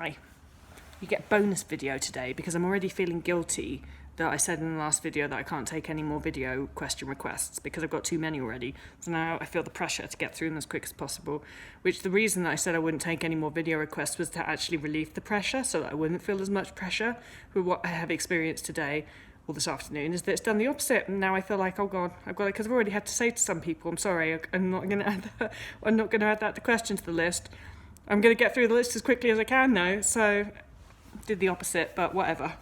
Hi. You get a bonus video today because I'm already feeling guilty that I said in the last video that I can't take any more video question requests because I've got too many already. So now I feel the pressure to get through them as quick as possible, which the reason that I said I wouldn't take any more video requests was to actually relieve the pressure so that I wouldn't feel as much pressure with what I have experienced today or this afternoon, is that it's done the opposite. And now I feel like, oh God, I've got it, because I've already had to say to some people, I'm sorry, I'm not going to add that. I'm not going to add that to question to the list. I'm going to get through the list as quickly as I can now, so did the opposite, but whatever.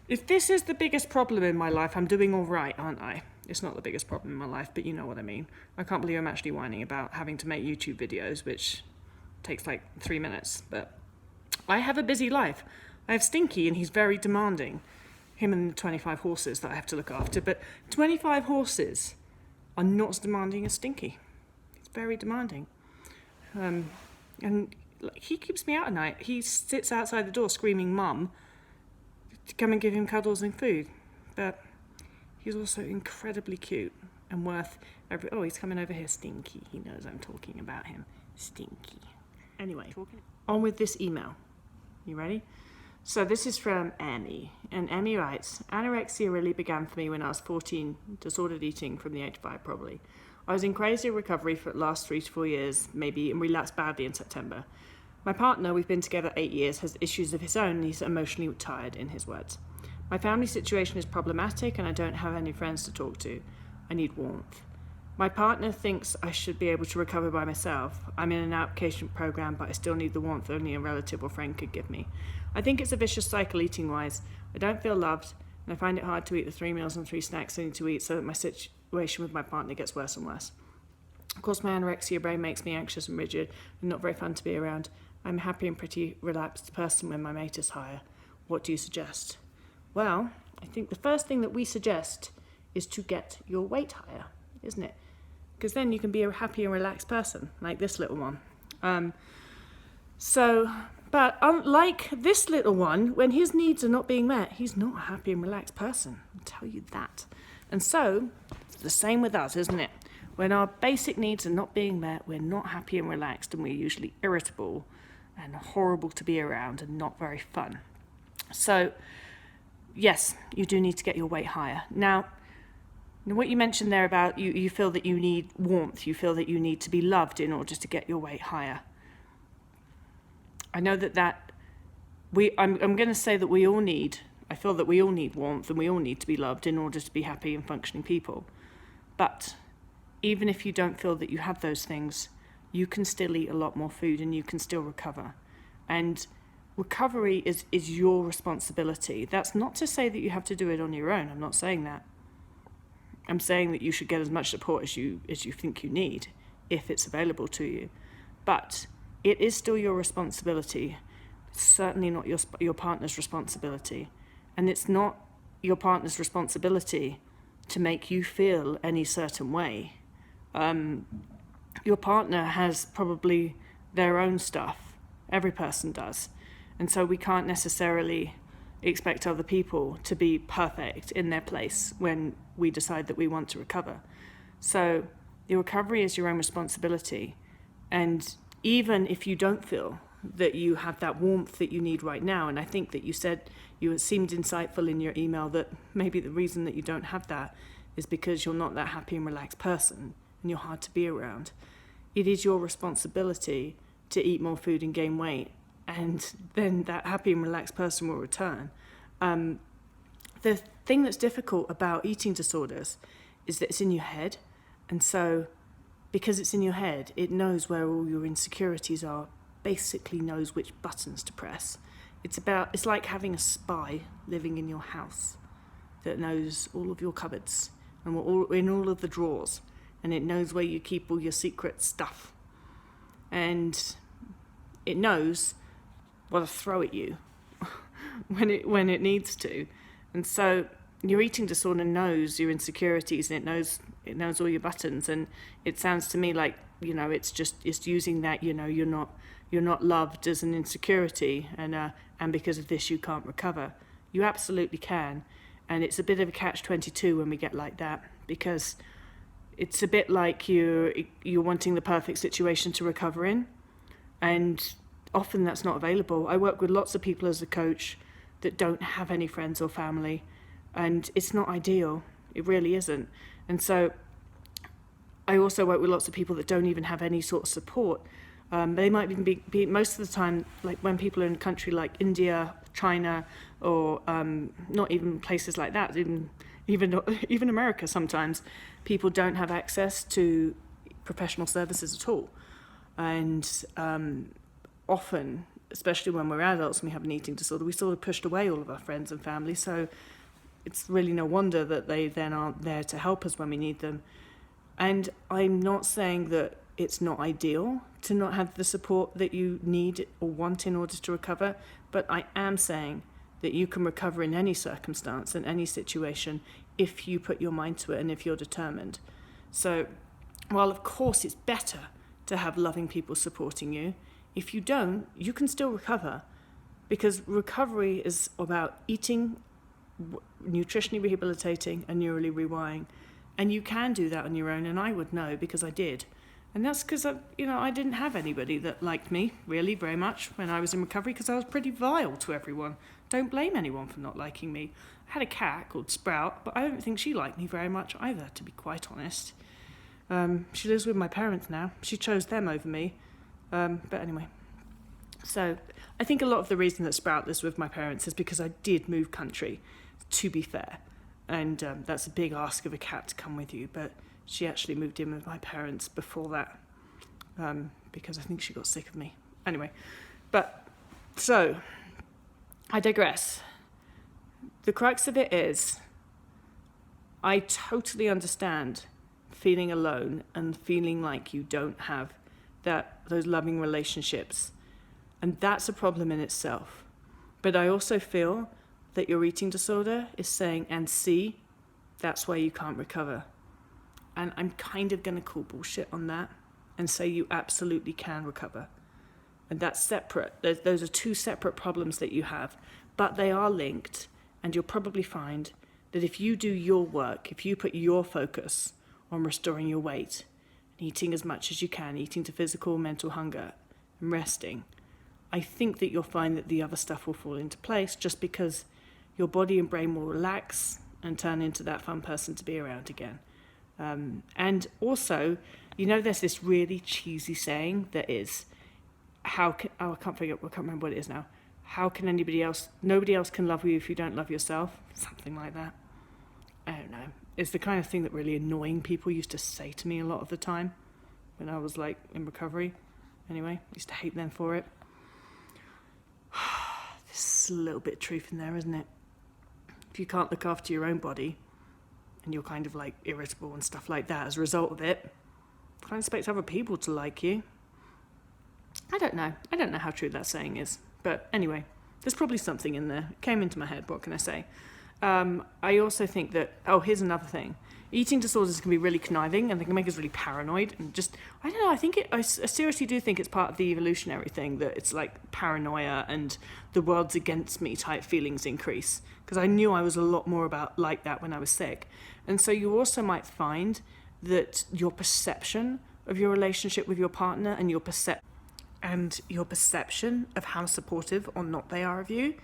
If this is the biggest problem in my life, I'm doing all right, aren't I? It's not the biggest problem in my life, but you know what I mean. I can't believe I'm actually whining about having to make YouTube videos, which takes like 3 minutes, but I have a busy life. I have Stinky, and he's very demanding. Him and the 25 horses that I have to look after, but 25 horses are not as demanding as Stinky. He's very demanding. And he keeps me out at night. He sits outside the door screaming mum to come and give him cuddles and food. But he's also incredibly cute and worth every... Oh, he's coming over here. Stinky. He knows I'm talking about him. Stinky. Anyway, on with this email. You ready? So this is from Emmy. And Emmy writes, anorexia really began for me when I was 14, disordered eating from the age of 5 probably. I was in crazy recovery for the last 3 to 4 years, maybe, and relapsed badly in September. My partner, we've been together 8 years, has issues of his own, and he's emotionally tired, in his words. My family situation is problematic, and I don't have any friends to talk to. I need warmth. My partner thinks I should be able to recover by myself. I'm in an outpatient program, but I still need the warmth only a relative or friend could give me. I think it's a vicious cycle eating-wise. I don't feel loved, and I find it hard to eat the 3 meals and 3 snacks I need to eat, so that my situation with my partner gets worse and worse. Of course, my anorexia brain makes me anxious and rigid and not very fun to be around. I'm a happy and pretty relaxed person when my mate is higher. What do you suggest? Well, I think the first thing that we suggest is to get your weight higher, isn't it? Because then you can be a happy and relaxed person, like this little one. But unlike this little one, when his needs are not being met, he's not a happy and relaxed person. I'll tell you that. And so, it's the same with us, isn't it? When our basic needs are not being met, we're not happy and relaxed, and we're usually irritable and horrible to be around and not very fun. So, yes, you do need to get your weight higher. Now, what you mentioned there about you feel that you need warmth, you feel that you need to be loved in order to get your weight higher. I know I'm going to say that I feel that we all need warmth and we all need to be loved in order to be happy and functioning people. But even if you don't feel that you have those things, you can still eat a lot more food and you can still recover. And recovery is your responsibility. That's not to say that you have to do it on your own. I'm not saying that. I'm saying that you should get as much support as you think you need, if it's available to you. But it is still your responsibility. It's certainly not your partner's responsibility. And it's not your partner's responsibility to make you feel any certain way. Your partner has probably their own stuff. Every person does. And so we can't necessarily expect other people to be perfect in their place when we decide that we want to recover. So the recovery is your own responsibility. And even if you don't feel that you have that warmth that you need right now, and I think that you seemed insightful in your email that maybe the reason that you don't have that is because you're not that happy and relaxed person and you're hard to be around. It is your responsibility to eat more food and gain weight, and then that happy and relaxed person will return. The thing that's difficult about eating disorders is that it's in your head, and so because it's in your head, it knows where all your insecurities are, basically knows which buttons to press. It's like having a spy living in your house that knows all of your cupboards and in all of the drawers, and it knows where you keep all your secret stuff. And it knows what to throw at you when it needs to. And so your eating disorder knows your insecurities, and it knows all your buttons. And it sounds to me like, it's using that, you're not loved as an insecurity, and because of this you can't recover. You absolutely can. And it's a bit of a catch-22 when we get like that, because it's a bit like you're wanting the perfect situation to recover in, and often that's not available. I work with lots of people as a coach that don't have any friends or family, and it's not ideal. It really isn't. And so I also work with lots of people that don't even have any sort of support. They might even be most of the time, like when people are in a country like India, China, or not even places like that, even America sometimes, people don't have access to professional services at all. And often, especially when we're adults and we have an eating disorder, we sort of pushed away all of our friends and family. So it's really no wonder that they then aren't there to help us when we need them. And I'm not saying that it's not ideal to not have the support that you need or want in order to recover, but I am saying that you can recover in any circumstance and any situation if you put your mind to it and if you're determined. So while of course it's better to have loving people supporting you, if you don't, you can still recover, because recovery is about eating, nutritionally rehabilitating, and neurally rewiring. And you can do that on your own, and I would know because I did. And that's because I didn't have anybody that liked me really very much when I was in recovery, because I was pretty vile to everyone. Don't blame anyone for not liking me. I had a cat called Sprout, but I don't think she liked me very much either, to be quite honest. She lives with my parents now. She chose them over me. But anyway. So I think a lot of the reason that Sprout lives with my parents is because I did move country, to be fair. And that's a big ask of a cat to come with you, but she actually moved in with my parents before that, because I think she got sick of me. Anyway, but so I digress. The crux of it is, I totally understand feeling alone and feeling like you don't have those loving relationships, and that's a problem in itself. But I also feel that your eating disorder is saying, and see, that's why you can't recover. And I'm kind of going to call bullshit on that and say you absolutely can recover. And that's separate. Those are two separate problems that you have, but they are linked. And you'll probably find that if you do your work, if you put your focus on restoring your weight, eating as much as you can, eating to physical, mental hunger, and resting, I think that you'll find that the other stuff will fall into place, just because your body and brain will relax and turn into that fun person to be around again. And also, there's this really cheesy saying that is, I can't remember what it is now. How can nobody else can love you if you don't love yourself? Something like that. I don't know. It's the kind of thing that really annoying people used to say to me a lot of the time when I was like in recovery. Anyway, I used to hate them for it. There's a little bit of truth in there, isn't it? If you can't look after your own body and you're kind of like irritable and stuff like that as a result of it, can't expect other people to like you. I don't know how true that saying is. But anyway, there's probably something in there. It came into my head, what can I say? I also think that, here's another thing. Eating disorders can be really conniving, and they can make us really paranoid, and just, I don't know, I seriously do think it's part of the evolutionary thing, that it's like paranoia and the world's against me type feelings increase, because I knew I was a lot more like that when I was sick. And so you also might find that your perception of your relationship with your partner and your perception of how supportive or not they are of you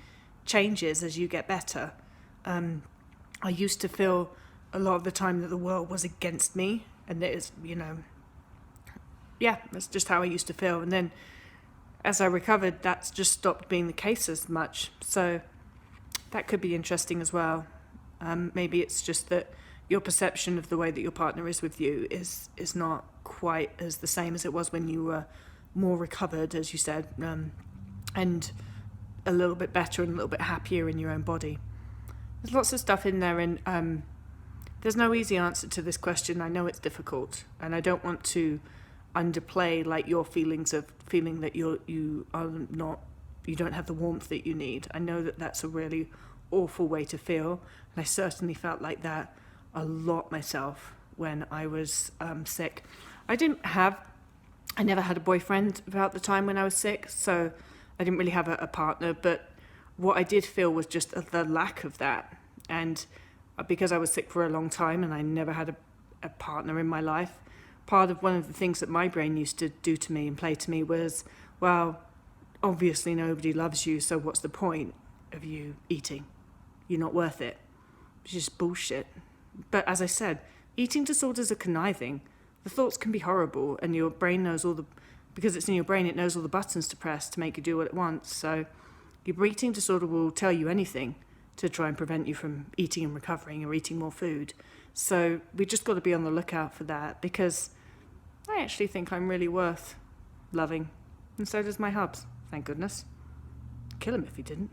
changes as you get better. I used to feel a lot of the time that the world was against me, and it is, that's just how I used to feel. And then as I recovered, that's just stopped being the case as much. So that could be interesting as well. Maybe it's just that your perception of the way that your partner is with you is not quite as the same as it was when you were more recovered, as you said, and a little bit better and a little bit happier in your own body. There's lots of stuff in there, and there's no easy answer to this question. I know it's difficult, and I don't want to underplay like your feelings of feeling that you don't have the warmth that you need. I know that that's a really awful way to feel, and I certainly felt like that a lot myself when I was sick. I never had a boyfriend throughout the time when I was sick, so I didn't really have a partner, but what I did feel was just the lack of that. And because I was sick for a long time and I never had a partner in my life, one of the things that my brain used to do to me and play to me was, well, obviously nobody loves you, so what's the point of you eating? You're not worth it. It's just bullshit. But as I said, eating disorders are conniving. The thoughts can be horrible, and your brain knows because it's in your brain, it knows all the buttons to press to make you do what it wants. So your eating disorder will tell you anything to try and prevent you from eating and recovering or eating more food. So we just got to be on the lookout for that, because I actually think I'm really worth loving. And so does my hubs, thank goodness. Kill him if he didn't.